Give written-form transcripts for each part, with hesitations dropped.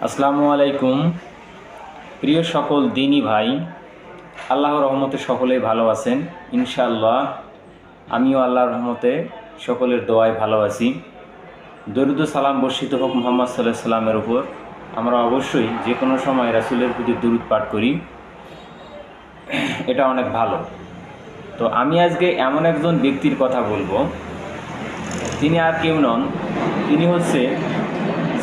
আসসালামু আলাইকুম। প্রিয় সকল দিনী ভাই, আল্লাহর রহমতে সকলেই ভালো আছেন ইনশাআল্লাহ। আমিও আল্লাহর রহমতে সকলের দোয়ায় ভালো আছি। দরুদ ও সালাম বর্ষিত হোক মুহাম্মদ সাল্লাল্লাহু আলাইহি সাল্লামের উপর। আমরা অবশ্যই যে কোনো সময় রাসূলের প্রতি দরুদ পাঠ করি, এটা অনেক ভালো। তো আমি আজকে এমন একজন ব্যক্তির কথা বলবো, তিনি আর কেউ নন, তিনি হচ্ছে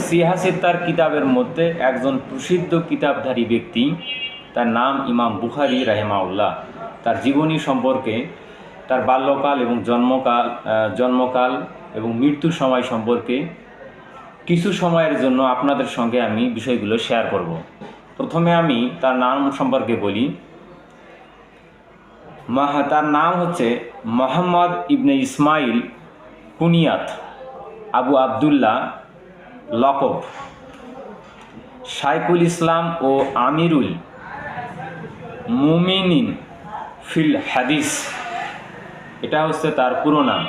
সিহাসিত্তার কিতাবের মধ্যে একজন প্রসিদ্ধ কিতাবধারী ব্যক্তি। তার নাম ইমাম বুখারী রাহিমাহুল্লাহ। তার জীবনী সম্পর্কে, তার বাল্যকাল এবং জন্মকাল এবং মৃত্যুর সময় সম্পর্কে কিছু সময়ের জন্য আপনাদের সঙ্গে আমি বিষয়গুলো শেয়ার করব। প্রথমে আমি তার নাম সম্পর্কে বলি। তার নাম হচ্ছে মোহাম্মদ ইবনে ইসমাইল, কুনিয়াত আবু আবদুল্লাহ, লকব শাইখুল ইসলাম ও আমিরুল মুমিনিন ফিল হাদিস, এটা হচ্ছে তার পুরো নাম,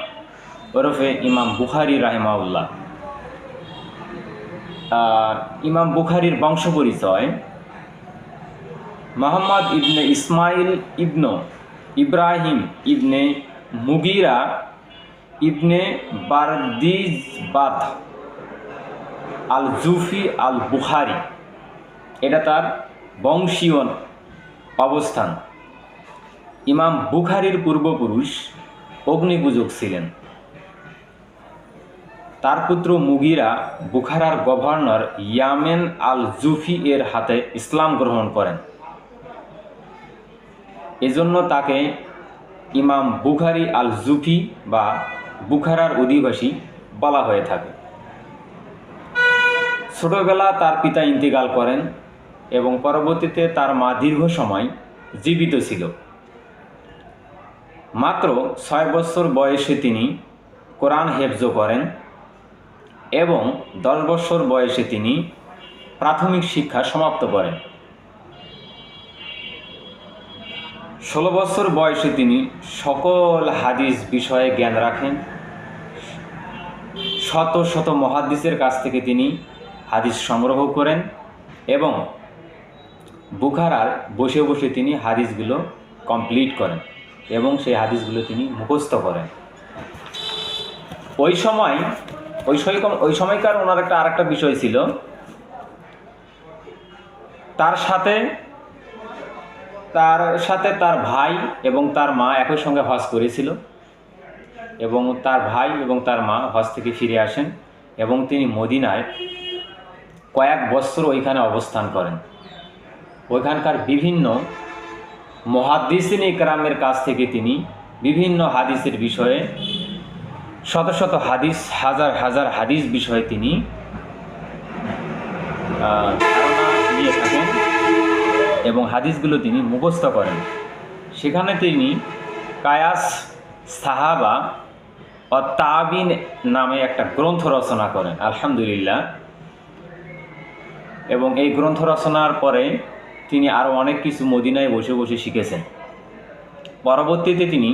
ওরফে ইমাম বুখারী রাহিমাহুল্লাহ। ইমাম বুখারীর বংশ পরিচয়: মোহাম্মদ ইবনে ইসমাইল ইবনে ইব্রাহিম ইবনে মুগিরা ইবনে বারদিজবাত আল জুফি আল বুখারী, এটা তার বংশীয় অবস্থান। ইমাম বুখারীর পূর্বপুরুষ অগ্নিপূজক ছিলেন। তার পুত্র মুগিরা বুখারার গভর্নর ইয়ামেন আল জুফি এর হাতে ইসলাম গ্রহণ করেন। এজন্য তাকে ইমাম বুখারী আল জুফি বা বুখারার অধিবাসী বলা হয়ে থাকে। ছোটবেলা তার পিতা ইন্তেকাল করেন এবং পরবর্তীতে তার মা দীর্ঘ সময় জীবিত ছিল। মাত্র 6 বছর বয়সে তিনি কোরআন হেফজ করেন এবং 10 বছর বয়সে তিনি প্রাথমিক শিক্ষা সমাপ্ত করেন। 16 বছর বয়সে তিনি সকল হাদিস বিষয়ে জ্ঞান রাখেন। শত শত মুহাদ্দিসের কাছ থেকে তিনি হাদিস সংগ্রহ করেন এবং বুখারার বসে বসে তিনি হাদিসগুলো কমপ্লিট করেন এবং সেই হাদিসগুলো তিনি মুখস্থ করেন। ওই সময়কার ওনার আরেকটা বিষয় ছিল, তার সাথে তার ভাই এবং তার মা একই সঙ্গে হজ করেছিল এবং তার ভাই এবং তার মা হজ থেকে ফিরে আসেন এবং তিনি মদিনায় কয়েক বছর ওইখানে অবস্থান করেন। ওইখানকার বিভিন্ন মুহাদ্দিসিন ইকরামের কাছ থেকে তিনি বিভিন্ন হাদিসের বিষয়ে শত শত হাদিস, হাজার হাজার হাদিস বিষয়ে তিনি ধারণা নিয়ে থাকেন এবং হাদিসগুলো তিনি মুখস্থ করেন। সেখানে তিনি কায়াস সাহাবা ও তাবিন নামে একটা গ্রন্থ রচনা করেন, আলহামদুলিল্লাহ। এবং এই গ্রন্থ রচনার পরে তিনি আরও অনেক কিছু মদিনায় বসে বসে শিখেছেন। পরবর্তীতে তিনি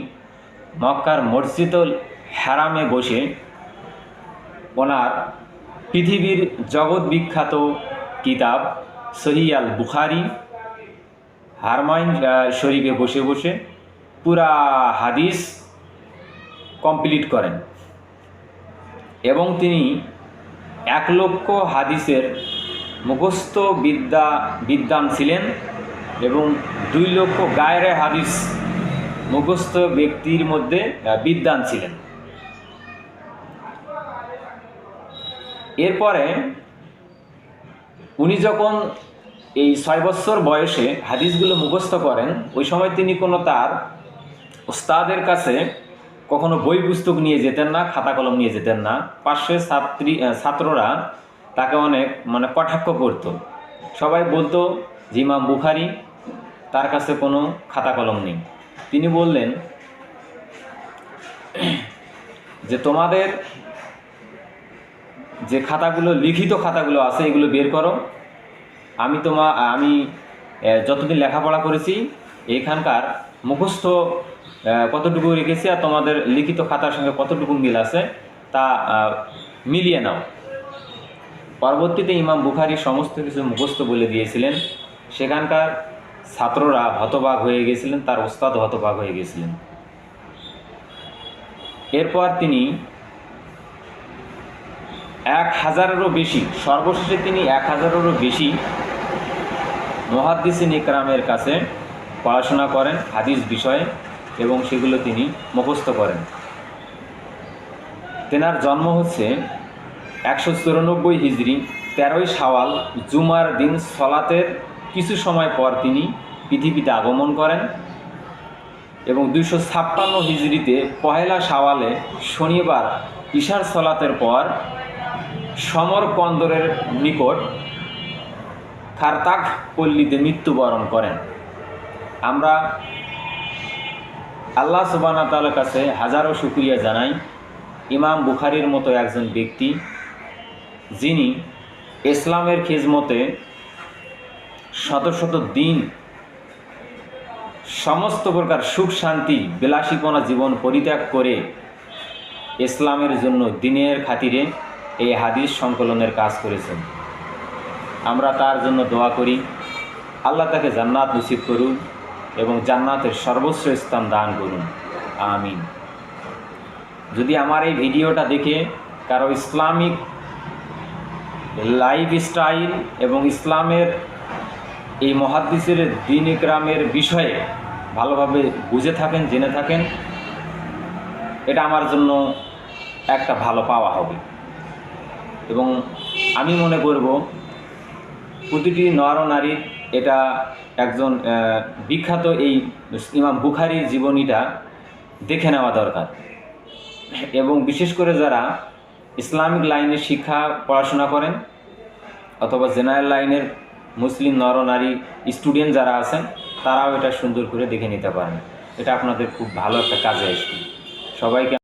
মক্কার মসজিদুল হারামে বসে ওনার পৃথিবীর জগৎ বিখ্যাত কিতাব সহিহ আল বুখারী হারমাইন শরীফে বসে বসে পুরা হাদিস কমপ্লিট করেন এবং তিনি 1 লক্ষ হাদিসের মুখস্থ বিদ্বান ছিলেন এবং 2 লক্ষ গায়রে হাদিস মুখস্থ ব্যক্তির মধ্যে বিদ্বান ছিলেন। এরপরে উনি যখন এই 6 বছর বয়সে হাদিসগুলো মুখস্থ করেন, ওই সময় তিনি কোনো তার ওস্তাদের কাছে কখনো বই পুস্তক নিয়ে যেতেন না, খাতা কলম নিয়ে যেতেন না। পাশের ছাত্ররা তাকে অনেক কটাক্ষ করত। সবাই বলতো যে ইমাম বুখারী, তার কাছে কোনো খাতা কলম নেই। তিনি বললেন যে তোমাদের যে খাতাগুলো, লিখিত খাতাগুলো আছে, এগুলো বের করো। আমি যতদিন লেখাপড়া করেছি এইখানকার মুখস্থ কতটুকু রেখেছি আর তোমাদের লিখিত খাতার সঙ্গে কতটুকু মিল আছে তা মিলিয়ে নাও। পরবর্তীতে ইমাম বুখারী সমস্ত কিছু মুখস্থ বলে দিয়েছিলেন। সেখানকার ছাত্ররা হতবাক হয়ে গেছিলেন, তার ওস্তাদ হতবাক হয়ে গেছিলেন। এরপর তিনি 1000-এরও বেশি, সর্বশেষে তিনি 1000-এরও বেশি মুহাদ্দিসিন ইকরামের কাছে পড়াশোনা করেন হাদিস বিষয়ে, এবং সেগুলো তিনি মুখস্থ করেন। তেনার জন্ম হচ্ছে 194 হিজরি 13ই শাওয়াল, জুমার দিন সলাতের কিছু সময় পর তিনি পৃথিবীতে আগমন করেন, এবং 256 হিজরিতে পহেলা শাওয়ালে শনিবার ইশার সলাতের পর সমরকন্দরের নিকট খারতাগ পল্লীতে মৃত্যুবরণ করেন। আমরা আল্লাহ সুবহানাহু ওয়া তাআলার কাছে হাজারো শুকরিয়া জানাই ইমাম বুখারীর মতো একজন ব্যক্তি, যিনি ইসলামের খিদমতে শত শত দিন সমস্ত প্রকার সুখ শান্তি বিলাসীপনা জীবন পরিত্যাগ করে ইসলামের জন্য দিনের খাতিরে এই হাদিস সংকলনের কাজ করেছেন। আমরা তার জন্য দোয়া করি, আল্লাহ তাকে জান্নাত নসিব করুন এবং জান্নাতের সর্বোচ্চ স্থান দান করুন, আমিন। যদি আমার এই ভিডিওটা দেখে কারো ইসলামিক লাইফস্টাইল এবং ইসলামের এই মুহাদ্দিসের দ্বীন ইকরামের বিষয়ে ভালোভাবে বুঝে থাকেন, জেনে থাকেন, এটা আমার জন্য একটা ভালো পাওয়া হবে। এবং আমি মনে করব প্রতিটি নরনারীর এটা একজন বিখ্যাত এই ইমাম বুখারীর জীবনীটা দেখে নেওয়া দরকার। এবং বিশেষ করে যারা ইসলামিক লাইনের শিক্ষা পড়াশোনা করেন অথবা জেনারেল লাইনের মুসলিম নরনারী স্টুডেন্ট যারা আছেন, তারাও এটা সুন্দর করে দেখে নিতে পারেন। এটা আপনাদের খুব ভালো একটা কাজে আসবে। সবাইকে